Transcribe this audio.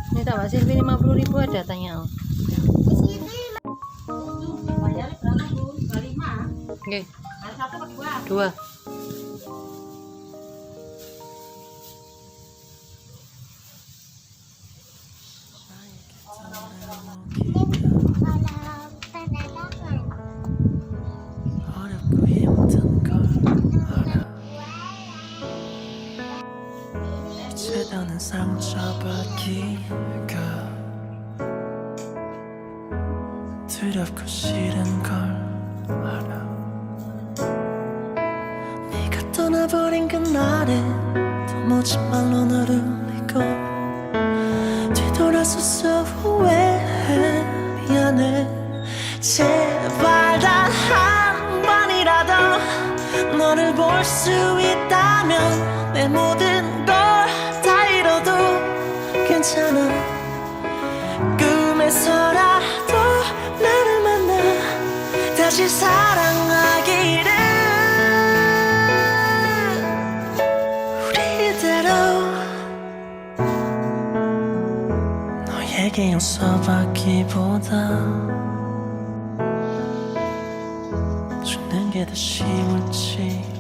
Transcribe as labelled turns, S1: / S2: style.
S1: Ini tak Mbak Silvi 50.000 ada tanya. Oke. Dua.
S2: 너는 상처받기가 두렵고 싫은 걸 알아. 네가 떠나버린 그날에 도무지 말로 너를 울리고 뒤돌아서서 후회해. 미안해. 제발 단 한 번이라도 너를 볼 수 있다면 내 모든 걸 괜찮아. 꿈에서라도 나를 만나 다시 사랑하기를. 우리대로 너에게 용서받기보다 죽는 게 더 쉬울지